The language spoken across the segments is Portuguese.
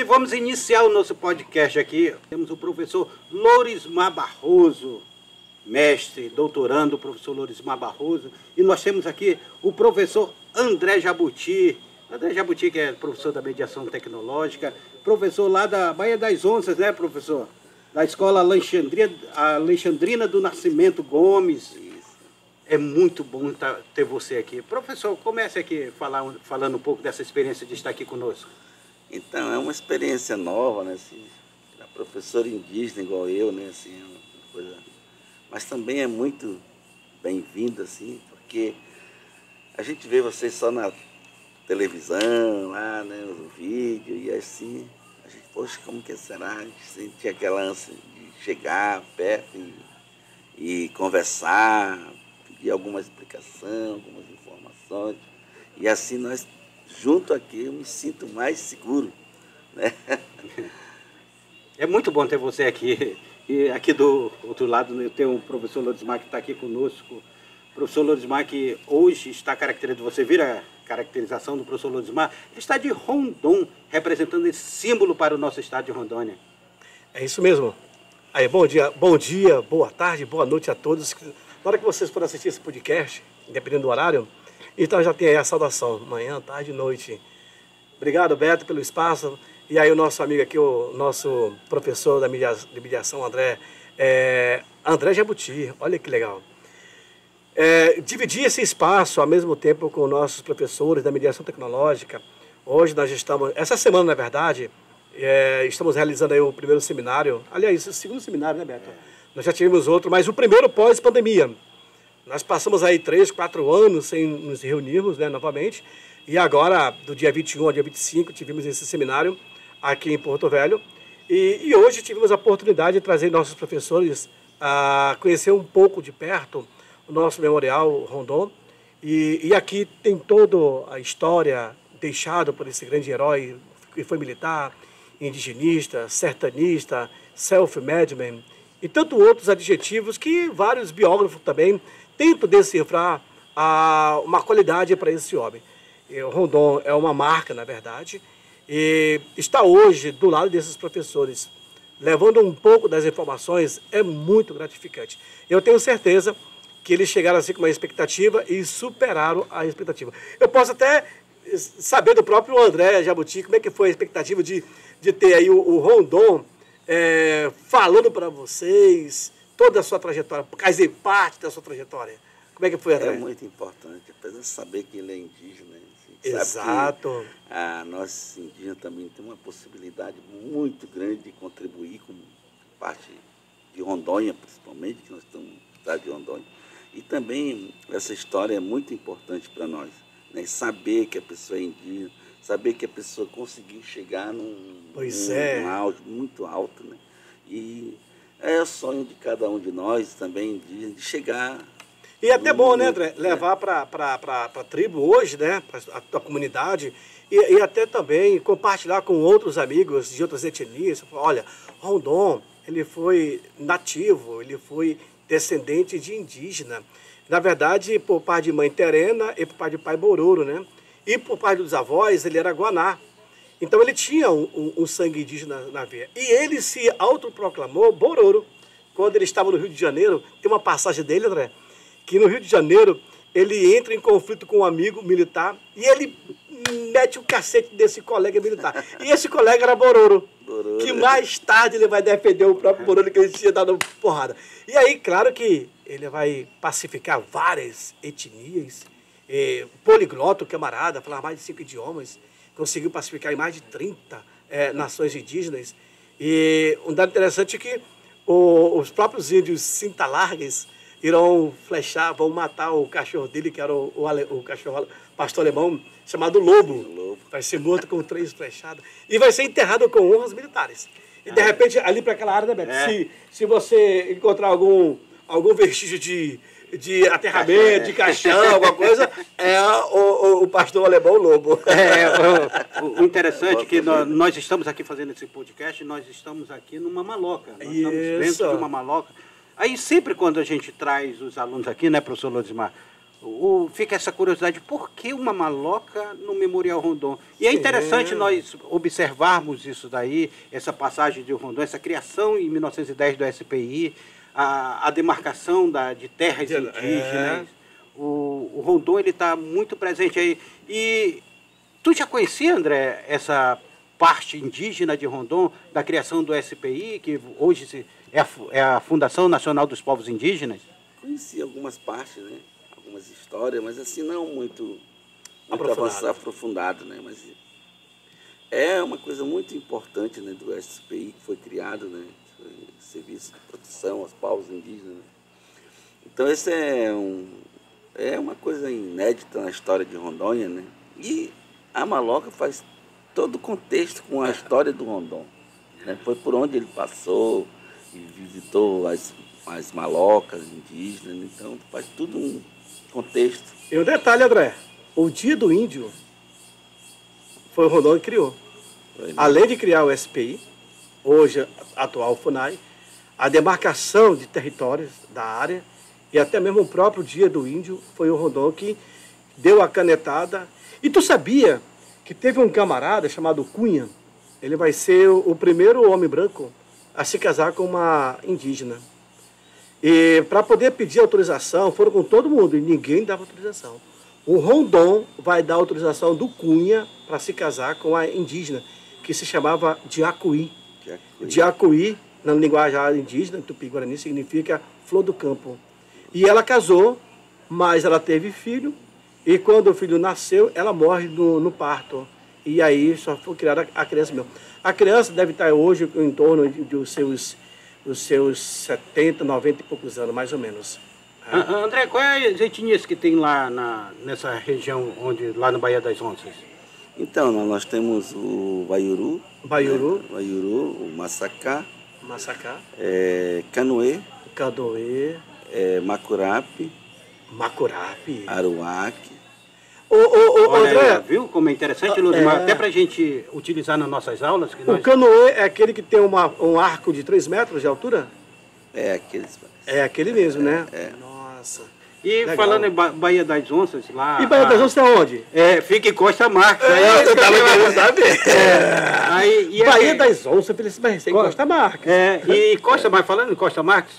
vamos iniciar o nosso podcast aqui. Temos o professor Lorismar Barroso, mestre, doutorando, professor Lorismar Barroso. E nós temos aqui o professor André Jabuti. André Jabuti, que é professor da mediação tecnológica, professor lá da Baía das Onças, né, professor? Da Escola Alexandrina do Nascimento Gomes. É muito bom ter você aqui. Professor, comece aqui falando um pouco dessa experiência de estar aqui conosco. Então, é uma experiência nova, né? Assim, a professora indígena igual eu, né? Assim, é uma coisa... Mas também é muito bem-vindo, assim, porque a gente vê vocês só na televisão, lá, né? No vídeo, e assim, a gente, poxa, como que será? A gente sentia aquela ânsia de chegar perto e conversar, pedir alguma explicação, algumas informações, e assim nós, junto aqui, eu me sinto mais seguro, né? É muito bom ter você aqui. E aqui do outro lado eu tenho o professor Lorismar que está aqui conosco. O professor Lorismar que hoje está caracterizado, você vira a caracterização do professor Lorismar, ele está de Rondon, representando esse símbolo para o nosso estado de Rondônia. É isso mesmo. Aí, bom dia, boa tarde, boa noite a todos. Na hora que vocês forem assistir esse podcast, dependendo do horário, então já tem aí a saudação, manhã, tarde e noite. Obrigado, Beto, pelo espaço. E aí o nosso amigo aqui, o nosso professor de mediação, André Jabuti, olha que legal. Dividir esse espaço ao mesmo tempo com nossos professores da mediação tecnológica. Hoje nós estamos, essa semana na verdade, estamos realizando aí o primeiro seminário, aliás, o segundo seminário, né, Beto? Nós já tivemos outro, mas o primeiro pós-pandemia. Nós passamos aí 3, 4 anos sem nos reunirmos, né, novamente, e agora, do dia 21 ao dia 25, tivemos esse seminário aqui em Porto Velho, e hoje tivemos a oportunidade de trazer nossos professores a conhecer um pouco de perto o nosso memorial Rondon, e aqui tem toda a história deixada por esse grande herói que foi militar, indigenista, sertanista, self-made man, e tantos outros adjetivos que vários biógrafos também tentam decifrar uma qualidade para esse homem. O Rondon é uma marca, na verdade, e está hoje do lado desses professores, levando um pouco das informações, é muito gratificante. Eu tenho certeza que eles chegaram assim com uma expectativa e superaram a expectativa. Eu posso até saber do próprio André Jabuti como é que foi a expectativa de ter aí o Rondon falando para vocês toda a sua trajetória, quer dizer, parte da sua trajetória. Como é que foi, André? É muito importante, apesar de saber que ele é indígena. Exato. Sabe que nós indígenas também temos uma possibilidade muito grande de contribuir com parte de Rondônia, principalmente, que nós estamos no estado de Rondônia. E também essa história é muito importante para nós, né? Saber que a pessoa é indígena, saber que a pessoa conseguiu chegar num auge muito alto, né? E é o sonho de cada um de nós também, indígena, de chegar... E é até bom, né, André, levar para a tribo hoje, né, para a comunidade, e até também compartilhar com outros amigos de outras etnias. Olha, Rondon, ele foi nativo, ele foi descendente de indígena. Na verdade, por pai de mãe Terena e por pai de pai Bororo, né? E por pai dos avós, ele era Guaná. Então ele tinha um sangue indígena na veia. E ele se autoproclamou Bororo. Quando ele estava no Rio de Janeiro, tem uma passagem dele, André, que no Rio de Janeiro ele entra em conflito com um amigo militar e ele mete o cacete desse colega militar. E esse colega era Bororo, que mais tarde ele vai defender o próprio Bororo que ele tinha dado porrada. E aí, claro que ele vai pacificar várias etnias, poliglota, o camarada, falava mais de 5 idiomas, conseguiu pacificar em mais de 30 nações indígenas. E um dado interessante é que os próprios índios cintalargues irão flechar, vão matar o cachorro dele, que era o cachorro pastor alemão, chamado Lobo. Vai ser morto com 3 flechadas. E vai ser enterrado com honras militares. E de repente, ali para aquela área, né, Beto? Se você encontrar algum vestígio de aterramento, de caixão, alguma coisa, é o pastor alemão Lobo. O interessante é que nós estamos aqui fazendo esse podcast, nós estamos aqui numa maloca. Nós estamos dentro de uma maloca. Aí sempre quando a gente traz os alunos aqui, né, professor Lorismar, fica essa curiosidade, por que uma maloca no Memorial Rondon? E é interessante nós observarmos isso daí, essa passagem de Rondon, essa criação em 1910 do SPI, a demarcação de terras indígenas. O Rondon ele está muito presente aí. E tu já conhecia, André, essa parte indígena de Rondon, da criação do SPI, que hoje é a Fundação Nacional dos Povos Indígenas? Conheci algumas partes, né? Algumas histórias, mas assim não muito aprofundado, né? Mas é uma coisa muito importante, né, do SPI que foi criado, né? Serviço de Proteção aos Povos Indígenas. Né? Então esse é uma coisa inédita na história de Rondônia, né? E a maloca faz todo o contexto com a história do Rondon. Né? Foi por onde ele passou e visitou as malocas indígenas, então faz tudo um contexto. E um detalhe, André, o Dia do Índio foi o Rondon que criou. Além de criar o SPI, hoje atual FUNAI, a demarcação de territórios da área e até mesmo o próprio Dia do Índio foi o Rondon que deu a canetada. E tu sabia que teve um camarada chamado Cunha, ele vai ser o primeiro homem branco a se casar com uma indígena. E para poder pedir autorização, foram com todo mundo e ninguém dava autorização. O Rondon vai dar autorização do Cunha para se casar com a indígena, que se chamava Diacuí. Diacuí, na linguagem indígena, tupi-guarani, significa flor do campo. E ela casou, mas ela teve filho, e quando o filho nasceu, ela morre no parto. E aí só foi criada a criança mesmo. A criança deve estar hoje em torno dos seus 70, 90 e poucos anos, mais ou menos. André, quais é as etnias que tem lá nessa região, lá no Baía das Onças? Então, nós temos o Baiuru, o Massacá, Canoê, Macurape, Aruaque. André, viu como é interessante, Lorimar? Até para a gente utilizar nas nossas aulas. O canoê é aquele que tem um arco de 3 metros de altura? É aquele mesmo, né? Nossa. E legal. Falando em Baía das Onças, lá... E Baía das Onças é onde? Fica em Costa Marques. Eu estava querendo saber. Baía das Onças, vai ser em Costa Marques. E Costa Marques, falando em Costa Marques,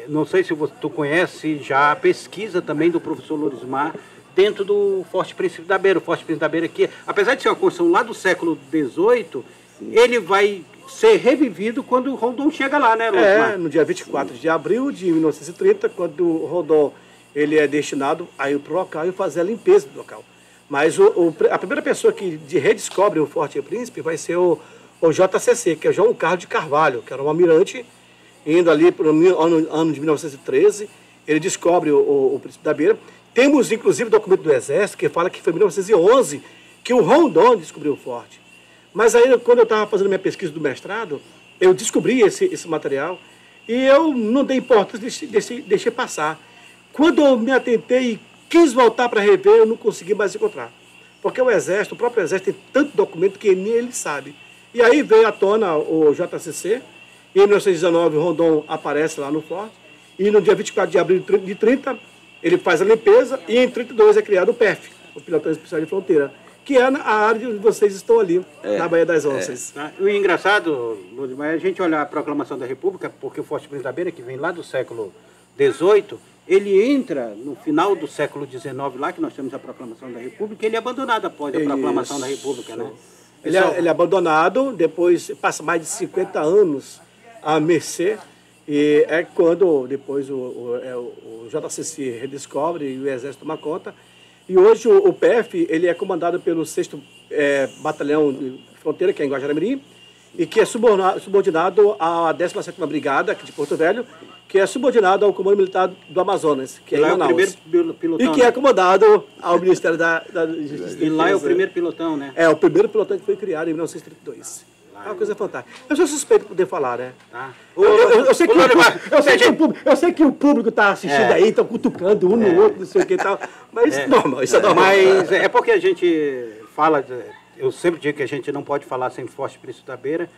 não sei se tu conhece já a pesquisa também do professor Lorismar, dentro do Forte Príncipe da Beira. O Forte Príncipe da Beira aqui, apesar de ser uma construção lá do século XVIII, ele vai ser revivido quando o Rondon chega lá, né, Lorismar? No dia 24 de abril de 1930, quando o Rondon ele é destinado a ir para o local e fazer a limpeza do local. Mas a primeira pessoa que redescobre o Forte Príncipe vai ser o JCC, que é João Carlos de Carvalho, que era um almirante, indo ali para o ano de 1913, ele descobre o Príncipe da Beira. Temos, inclusive, documento do Exército que fala que foi em 1911 que o Rondon descobriu o forte. Mas aí, quando eu estava fazendo minha pesquisa do mestrado, eu descobri esse material e eu não dei importância, deixei passar. Quando eu me atentei e quis voltar para rever, eu não consegui mais encontrar. Porque o próprio Exército, tem tanto documento que nem ele sabe. E aí veio à tona o JCC, e em 1919 o Rondon aparece lá no forte, e no dia 24 de abril de 30, ele faz a limpeza, e em 32 é criado o PEF, o Pilotão Especial de Fronteira, que é a área onde vocês estão ali, na Baía das Onças. O engraçado, Ludmar, é a gente olhar a Proclamação da República, porque o Forte Príncipe da Beira, que vem lá do século XVIII, ele entra no final do século XIX, lá que nós temos a Proclamação da República, ele é abandonado após a Proclamação da República, né? Ele é abandonado, depois passa mais de 50 anos à mercê, e é quando depois o JCC redescobre e o Exército toma conta. E hoje o PF ele é comandado pelo 6º Batalhão de Fronteira, que é em Guajará-Mirim, e que é subordinado à 17ª Brigada, aqui de Porto Velho, que é subordinado ao Comando Militar do Amazonas, que é em Manaus. É o primeiro pilotão, e que é comandado ao Ministério da Justiça. E lá é o primeiro pilotão, né? É o primeiro pilotão que foi criado em 1932. É uma coisa fantástica. Eu sou suspeito de poder falar, né? Eu sei que o público está assistindo aí, está cutucando um no outro, não sei o que e tal. Mas normal, isso é normal. Mas é porque a gente fala, eu sempre digo que a gente não pode falar sem Forte Príncipe da Beira,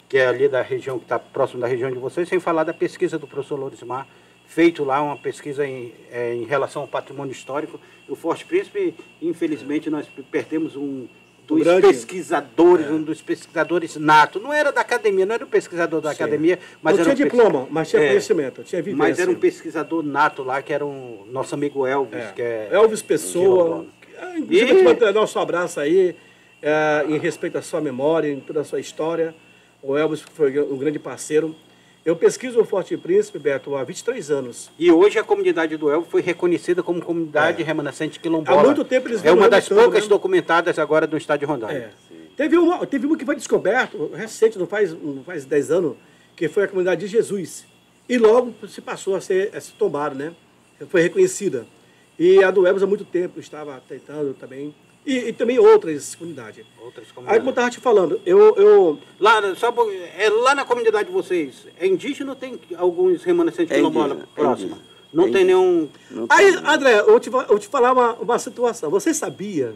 que é ali da região, que está próximo da região de vocês, sem falar da pesquisa do professor Lorismar, feito lá uma pesquisa em relação ao patrimônio histórico. O Forte Príncipe, infelizmente, nós perdemos um dos pesquisadores, um dos pesquisadores nato. Não era da academia, não era um pesquisador da academia, mas não era tinha diploma, mas tinha conhecimento, tinha vivência. Mas era um pesquisador nato lá, que era o nosso amigo Elvis. Que é Elvis Pessoa. Inclusive, eu te mandar nosso abraço aí, em respeito à sua memória, em toda a sua história. O Elvis foi um grande parceiro. Eu pesquiso o Forte Príncipe, Beto, há 23 anos. E hoje a comunidade do Elvis foi reconhecida como comunidade remanescente quilombola. Há muito tempo eles É uma das poucas documentadas agora do estado de Rondônia. Teve uma que foi descoberto, recente, não faz 10 anos, que foi a comunidade de Jesus. E logo se passou a ser tombada, né? Foi reconhecida. E a do Elvis há muito tempo estava tentando também. E também outras comunidades. Aí, como eu estava te falando, lá na comunidade de vocês, é indígena ou tem alguns remanescentes quilombola próximos? Não tem nenhum... Aí, André, eu vou te falar uma situação. Você sabia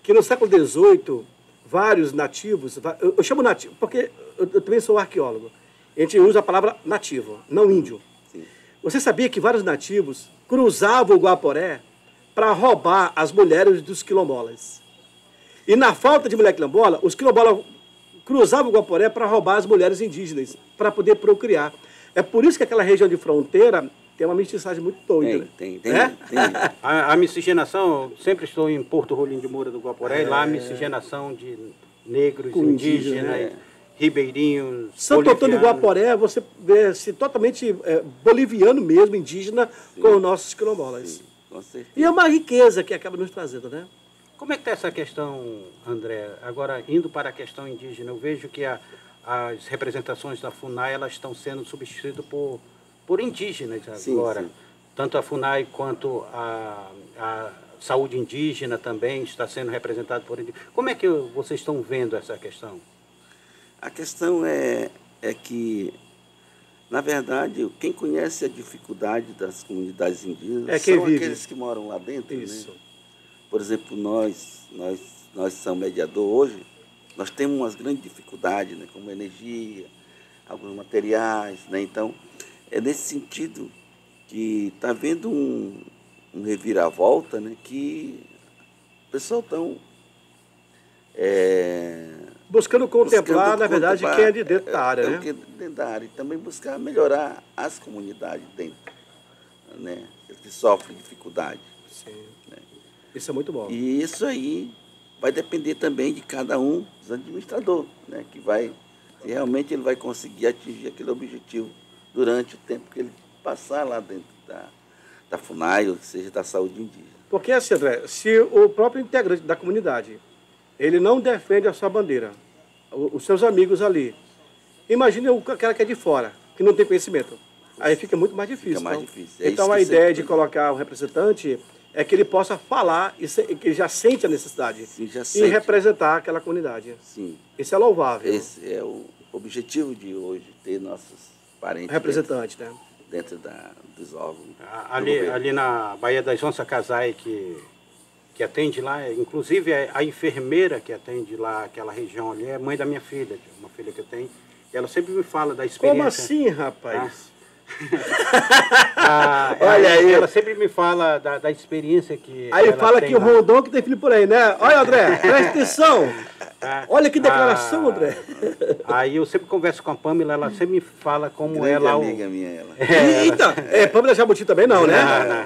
que no século XVIII, vários nativos... Eu chamo nativo, porque eu também sou arqueólogo. A gente usa a palavra nativo, não índio. Sim. Você sabia que vários nativos cruzavam o Guaporé para roubar as mulheres dos quilombolas? E na falta de mulher quilombola, os quilombolas cruzavam o Guaporé para roubar as mulheres indígenas, para poder procriar. É por isso que aquela região de fronteira tem uma mestiçagem muito doida. Tem. A miscigenação, sempre estou em Porto Rolim de Moura do Guaporé, lá a miscigenação de negros, indígenas, ribeirinhos, Santo Antônio do Guaporé, você vê-se totalmente boliviano mesmo, indígena, com os nossos quilombolas. E é uma riqueza que acaba nos trazendo, né? Como é que está essa questão, André? Agora, indo para a questão indígena, eu vejo que as representações da FUNAI elas estão sendo substituídas por indígenas agora. Sim. Tanto a FUNAI quanto a saúde indígena também está sendo representada por indígenas. Como é que vocês estão vendo essa questão? A questão é que, na verdade, quem conhece a dificuldade das comunidades indígenas são aqueles que moram lá dentro. Isso. Né? Por exemplo, nós somos mediador hoje, nós temos umas grandes dificuldades, né, como energia, alguns materiais. Né? Então, é nesse sentido que está havendo um reviravolta, né, que o pessoal está... buscando contemplar, na verdade, quem é de dentro da área, né? Quem é de dentro da área. E também buscar melhorar as comunidades dentro, né? Que sofrem dificuldade. Sim. Né? Isso é muito bom. E isso aí vai depender também de cada um dos administradores, né? Que se realmente ele vai conseguir atingir aquele objetivo durante o tempo que ele passar lá dentro da FUNAI, ou seja, da saúde indígena. Porque assim, André, se o próprio integrante da comunidade ele não defende a sua bandeira, os seus amigos ali. Imagine o cara que é de fora, que não tem conhecimento. Aí fica muito mais difícil. Fica mais difícil. Então a ideia de colocar o representante é que ele possa falar, que ele já sente a necessidade. Sim, já e representar aquela comunidade. Sim. Isso é louvável. Esse é o objetivo de hoje, ter nossos parentes representantes, né? Dentro dos órgãos. Ali na Baía das Onças Casai, que atende lá, inclusive a enfermeira que atende lá aquela região ali é mãe da minha filha, uma filha que eu tenho, e ela sempre me fala da experiência. Como assim, rapaz? Olha aí. Ela sempre me fala da experiência que aí ela fala tem que o Rondon que tem filho por aí, né? Olha, André, presta atenção. Olha que declaração, André. Aí eu sempre converso com a Pâmela, ela sempre me fala como grande ela... amiga minha, ela. Eita, Pâmela Jabuti também não, né?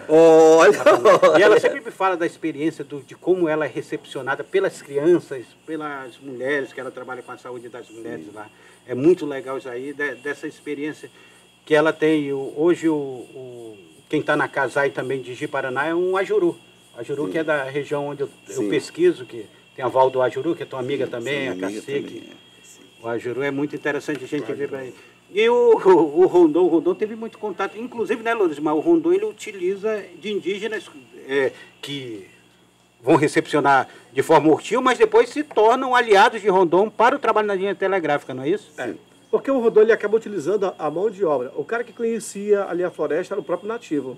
Não. Olha. E ela sempre me fala da experiência de como ela é recepcionada pelas crianças, pelas mulheres, que ela trabalha com a saúde das mulheres lá. É muito legal isso aí, dessa experiência que ela tem. Hoje, quem está na Casai também de Ji-Paraná é um Ajuru. Ajuru, que é da região onde eu pesquiso, que tem a Val do Ajuru, que é tua amiga também, a Cacique. O Ajuru é muito interessante a gente ver aí. E o Rondon teve muito contato, inclusive, né, Lourdes, mas o Rondon ele utiliza de indígenas que vão recepcionar de forma hostil, mas depois se tornam aliados de Rondon para o trabalho na linha telegráfica, não é isso? É. Porque o Rondon ele acaba utilizando a mão de obra. O cara que conhecia ali a floresta era o próprio nativo.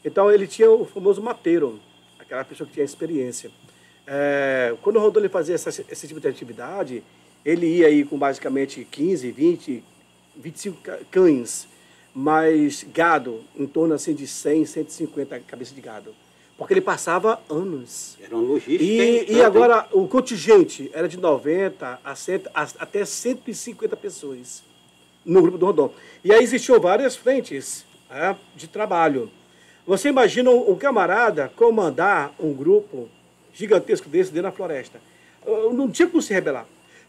Então ele tinha o famoso mateiro, aquela pessoa que tinha experiência. Quando o Rondon ele fazia esse tipo de atividade, ele ia aí com basicamente 15, 20, 25 cães mais gado, em torno assim de 100, 150 cabeças de gado. Porque ele passava anos. Era uma logística. E agora o contingente era de 90 até 150 pessoas no grupo do Rondon. E aí existiam várias frentes de trabalho. Você imagina um camarada comandar um grupo gigantesco desse dentro da floresta. Não tinha como se rebelar.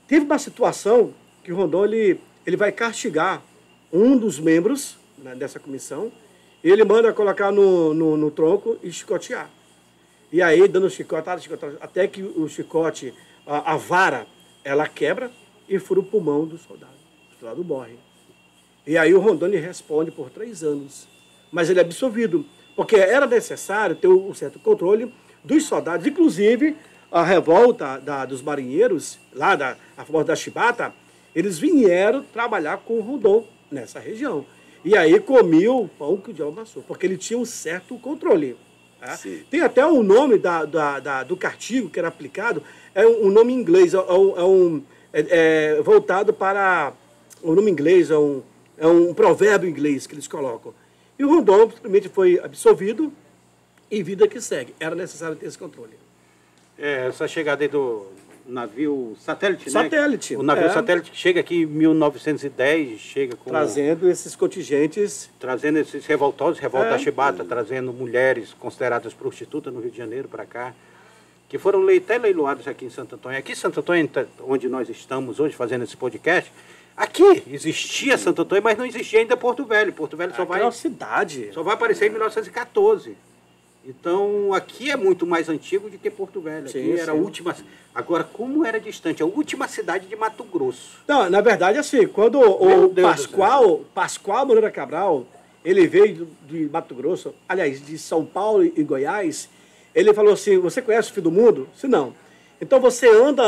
Teve uma situação que o Rondon ele vai castigar um dos membros, né, dessa comissão, e ele manda colocar no tronco e chicotear. E aí, dando chicotada, até que o chicote, a vara, ela quebra e fura o pulmão do soldado. O soldado morre. E aí o Rondon responde por 3 anos. Mas ele é absolvido, porque era necessário ter um certo controle dos soldados. Inclusive, a revolta dos marinheiros, lá a famosa da Chibata, eles vieram trabalhar com o Rondon nessa região. E aí comiam o pão que o diabo amassou, porque ele tinha um certo controle. Tá? Tem até o nome do castigo que era aplicado, é um nome em inglês, voltado para o nome inglês, é um provérbio inglês que eles colocam. E o Rondon simplesmente foi absolvido e vida que segue. Era necessário ter esse controle. Essa chegada aí do navio satélite, Satélite. Né? O navio satélite que chega aqui em 1910, chega com... Trazendo esses contingentes. Trazendo esses revoltosos, revolta da Chibata, trazendo mulheres consideradas prostitutas no Rio de Janeiro para cá, que foram até leiloadas aqui em Santo Antônio. Aqui em Santo Antônio, onde nós estamos hoje fazendo esse podcast, aqui existia Santo Antônio, mas não existia ainda Porto Velho. Porto Velho só vai... cidade. Só vai aparecer em 1914. Então, aqui é muito mais antigo do que Porto Velho. Aqui era a última... Agora, como era distante? A última cidade de Mato Grosso. Não, na verdade, assim, quando o Pascoal Moreira Cabral, ele veio de Mato Grosso, aliás, de São Paulo e Goiás, ele falou assim, você conhece o fim do mundo? Se não. Então, você anda,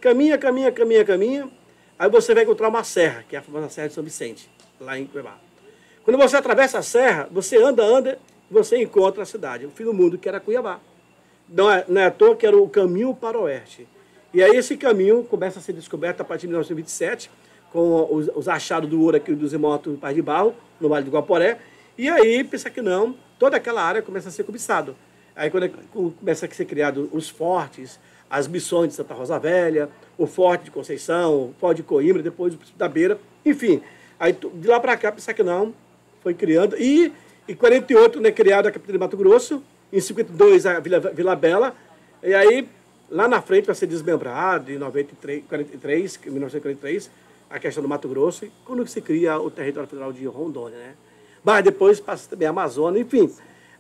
caminha, aí você vai encontrar uma serra, que é a famosa Serra de São Vicente, lá em Cuiabá. Quando você atravessa a serra, você anda, você encontra a cidade, o fim do mundo, que era Cuiabá. Não é à toa que era o caminho para o oeste. E aí esse caminho começa a ser descoberto a partir de 1927, com os achados do ouro aqui dos irmãos do Pai de Barro, no Vale do Guaporé. E aí, pensa que não, toda aquela área começa a ser cobiçada. Aí quando começa a ser criado os fortes, as missões de Santa Rosa Velha, o Forte de Conceição, o Forte de Coimbra, depois o da Beira, enfim. Aí de lá para cá, pensa que não, foi criando. E em 48, né, criado a capital de Mato Grosso, em 52 a Vila Bela, e aí lá na frente vai ser desmembrado, em 1943, a questão do Mato Grosso, e quando se cria o território federal de Rondônia, né? Mas depois passa também a Amazônia, enfim.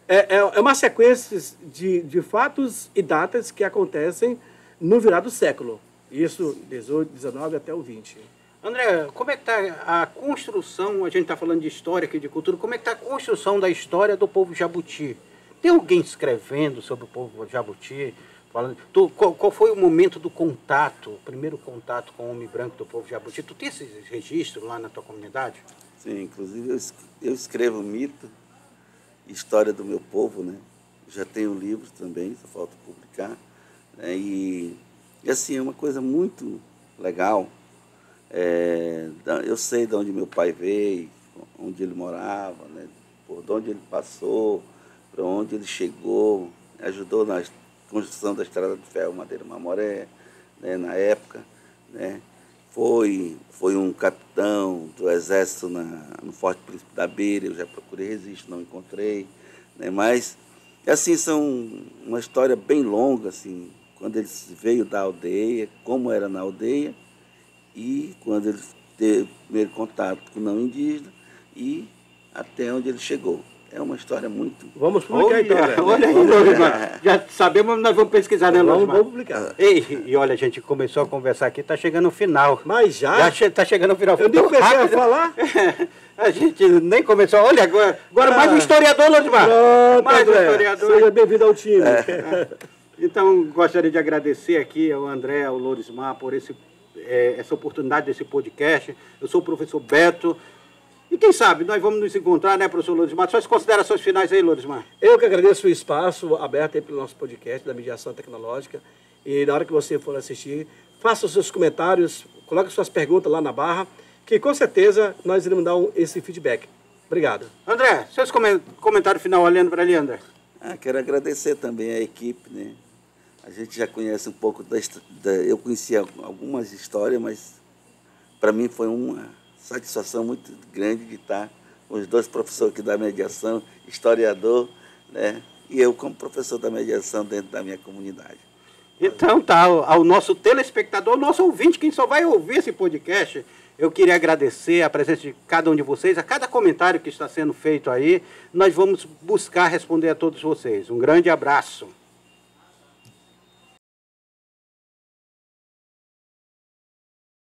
É uma sequência de fatos e datas que acontecem no virar do século. Isso, 18, 19 até o 20. André, como é que está a construção, a gente está falando de história aqui, de cultura, como é que está a construção da história do povo jabuti? Tem alguém escrevendo sobre o povo jabuti? Falando, qual foi o momento do contato, o primeiro contato com o homem branco do povo jabuti? Tu tem esse registro lá na tua comunidade? Sim, inclusive eu escrevo mito, história do meu povo, né? Já tenho livros também, só falta publicar. Né? E assim, é uma coisa muito legal. Eu sei de onde meu pai veio, onde ele morava, né? Por onde ele passou, para onde ele chegou, ajudou na construção da estrada de ferro Madeira Mamoré, né? Na época, né? Foi um capitão do exército no Forte Príncipe da Beira, eu já procurei registro, não encontrei, né? Mas, assim, são uma história bem longa, assim, quando ele veio da aldeia, como era na aldeia, e quando ele teve o primeiro contato com o não indígena e até onde ele chegou. É uma história muito... Vamos publicar então, né? Olha aí, Lorismar. Já sabemos, mas nós vamos pesquisar, né, Lorismar? Vamos publicar. E olha, a gente começou a conversar aqui, está chegando no final. Mas já? Está chegando no final. Eu nem comecei a falar. A gente nem começou. Olha, agora mais um historiador, Lorismar. Mais um historiador. Seja bem-vindo ao time. Então, gostaria de agradecer aqui ao André, ao Lorismar, por essa oportunidade desse podcast. Eu sou o professor Beto. E quem sabe, nós vamos nos encontrar, né, professor Lorismar? Suas considerações finais aí, Lorismar. Eu que agradeço o espaço aberto aí pelo nosso podcast da mediação tecnológica. E na hora que você for assistir, faça os seus comentários, coloque suas perguntas lá na barra, que com certeza nós iremos dar esse feedback. Obrigado. André, seus comentários final olhando para ali, André. Quero agradecer também a equipe, né? A gente já conhece um pouco eu conhecia algumas histórias, mas para mim foi uma satisfação muito grande de estar com os dois professores aqui da mediação, historiador, né? E eu como professor da mediação dentro da minha comunidade. Então tá, ao nosso telespectador, ao nosso ouvinte, quem só vai ouvir esse podcast, eu queria agradecer a presença de cada um de vocês, a cada comentário que está sendo feito aí. Nós vamos buscar responder a todos vocês. Um grande abraço.